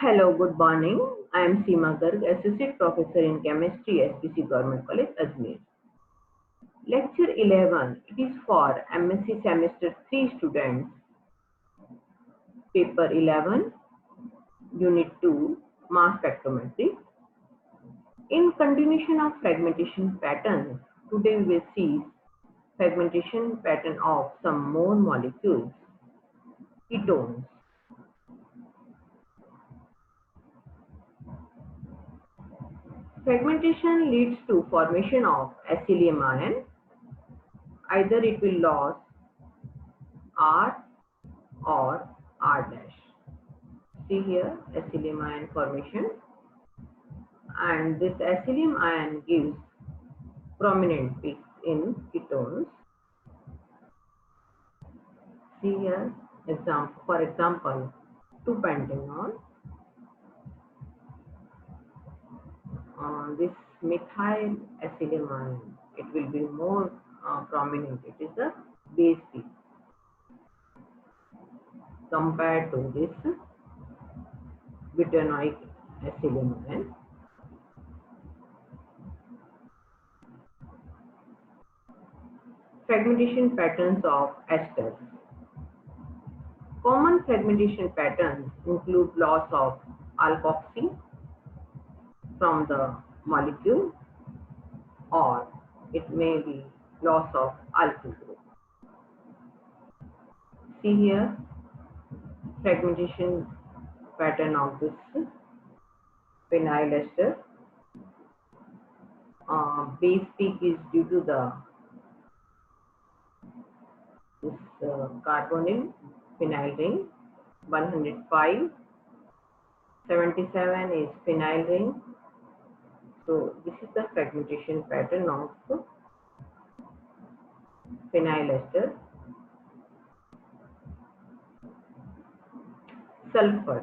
Hello, good morning. I am Seema Garg, Associate Professor in Chemistry, SPC Government College, Ajmer. Lecture 11. It is for MSc Semester 3 students. Paper 11, Unit 2, Mass Spectrometry. In continuation of fragmentation pattern, today we will see fragmentation pattern of some more molecules, ketones. Fragmentation leads to formation of acylium ion. Either it will lose R or R dash. See here acylium ion formation, and this acylium ion gives prominent peaks in ketones. See here for example 2-pentanol. This methyl acylium ion, it will be more prominent. It is a base peak compared to this butanoic acylium ion. Fragmentation patterns of esters. Common fragmentation patterns include loss of alkoxy from the molecule, or it may be loss of alkyl group. See here fragmentation pattern of this phenyl ester. Base peak is due to this carbonyl phenyl ring 105. 77 is phenyl ring. So this is the fragmentation pattern of phenyl ester. Sulfur.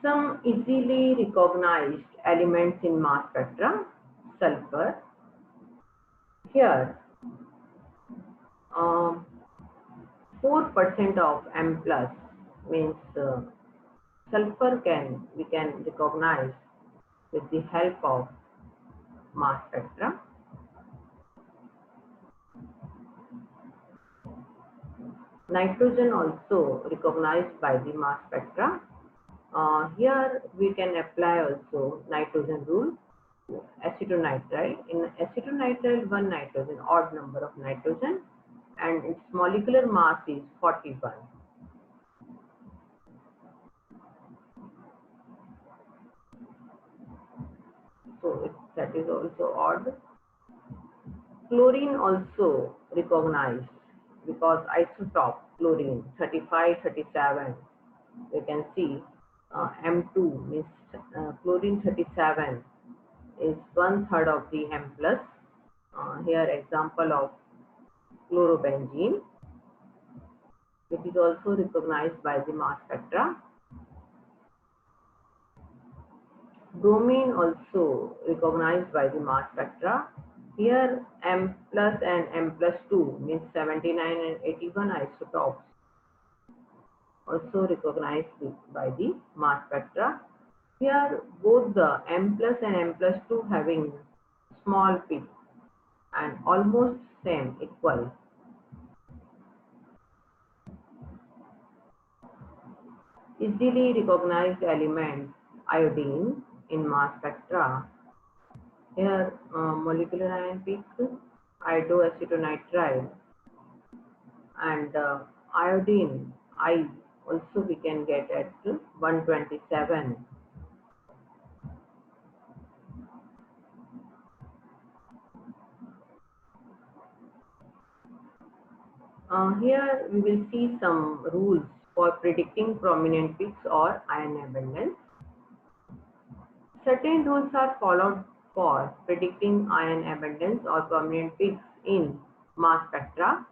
Some easily recognized elements in mass spectra. Sulfur. Here 4% of M plus means sulfur we can recognize with the help of mass spectra. Nitrogen also recognized by the mass spectra. Here we can apply also nitrogen rule. Acetonitrile. In acetonitrile, one nitrogen, odd number of nitrogen, and its molecular mass is 41. So that is also odd. Chlorine also recognized because isotope chlorine 35, 37. We can see M2 means chlorine 37 is 1/3 of the M plus. Here example of chlorobenzene, which is also recognized by the mass spectra. Bromine also recognized by the mass spectra. Here M plus and M plus 2 means 79 and 81 isotopes also recognized by the mass spectra. Here both the M plus and M plus 2 having small peak and almost same equal. Easily recognized element iodine in mass spectra. Here molecular ion peak iodoacetonitrile, and iodine I also we can get at 127. Here we will see some rules for predicting prominent peaks or ion abundance. Certain rules are followed for predicting ion abundance or prominent peaks in mass spectra.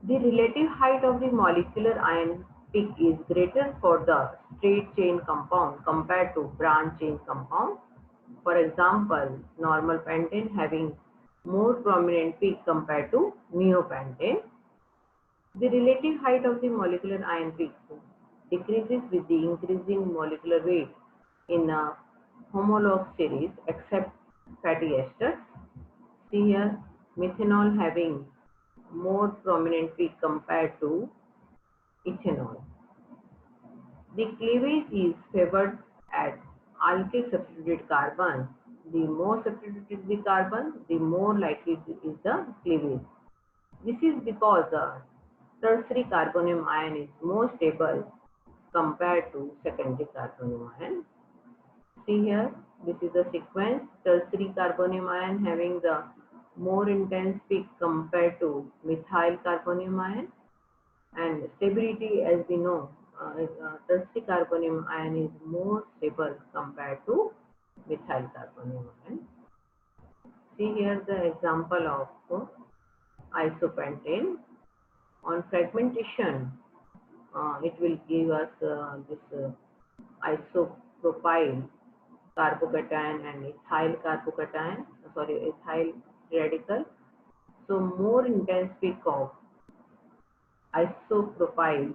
The relative height of the molecular ion peak is greater for the straight chain compound compared to branch chain compound. For example, normal pentane having more prominent peak compared to neopentane. The relative height of the molecular ion peaks decreases with the increasing molecular weight in a homolog series except fatty esters. See here, methanol having more prominent peak compared to ethanol. The cleavage is favored at alkyl substituted carbon. The more substituted the carbon, the more likely is the cleavage. This is because the tertiary carbonium ion is more stable compared to secondary carbonium ion. See here, this is the sequence. Tertiary carbonium ion having the more intense peak compared to methyl carbonium ion, and stability, as we know, tertiary carbonium ion is more stable compared to methyl carbonium ion. See here the example of isopentane. On fragmentation, it will give us this isopropyl carbocation and ethyl carbocation, ethyl radical. So more intense peak of isopropyl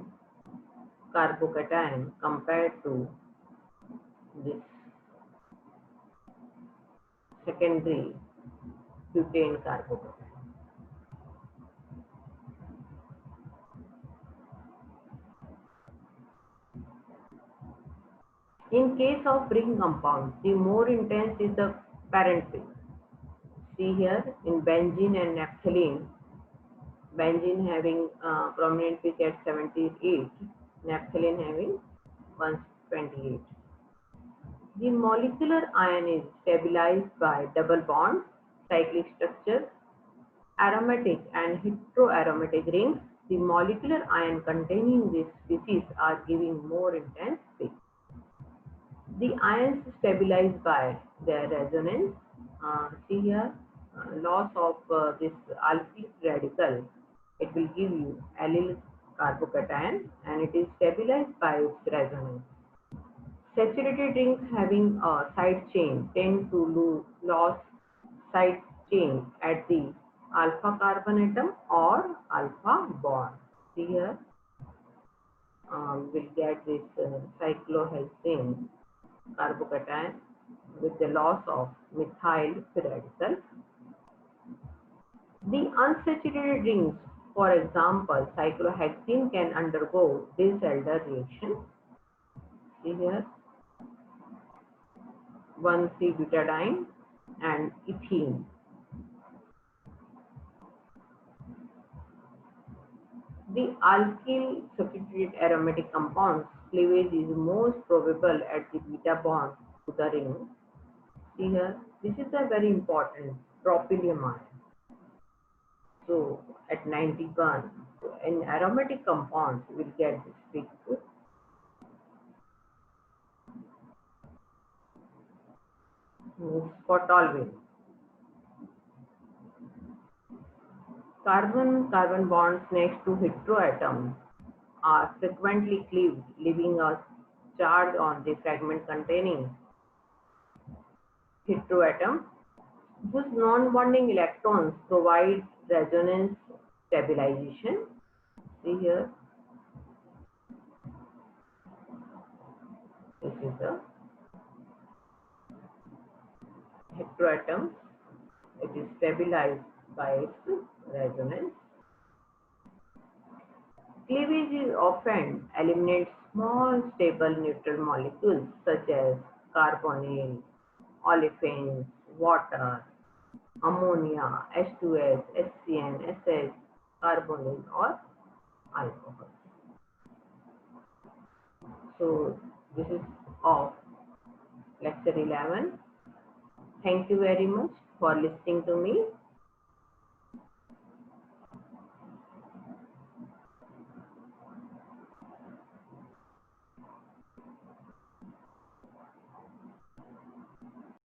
carbocation compared to this secondary butane carbocation. In case of ring compounds, the more intense is the parent peak. See here in benzene and naphthalene, benzene having prominent peak at 78, naphthalene having 128. The molecular ion is stabilized by double bonds, cyclic structure, aromatic and heteroaromatic rings. The molecular ion containing these species are giving more intense peak. The ions stabilized by their resonance. See here, loss of this alkyl radical, it will give you allyl carbocation, and it is stabilized by its resonance. Saturated rings having a side chain tend to lose side chain at the alpha carbon atom or alpha bond. See here, we'll get this cyclohexane carbocation with the loss of methyl radical. The unsaturated rings, for example, cyclohexene, can undergo Diels-Alder reaction. See here, 1,3-butadiene and ethene. The alkyl substituted aromatic compounds cleavage is most probable at the beta bond to the ring. See here, this is a very important propylium ion. So at 91, so in aromatic compounds we will get this peak. For toluene, carbon-carbon bonds next to heteroatoms are frequently cleaved, leaving a charge on the fragment containing heteroatom, whose non-bonding electrons provide resonance stabilization. See here, this is the heteroatom. It is stabilized by its resonance. Cleavage is often eliminates small stable neutral molecules such as carbonyl, olefins, water, ammonia, H2S, HCN, SH, carbonyl or alcohol. So this is of lecture 11. Thank you very much for listening to me.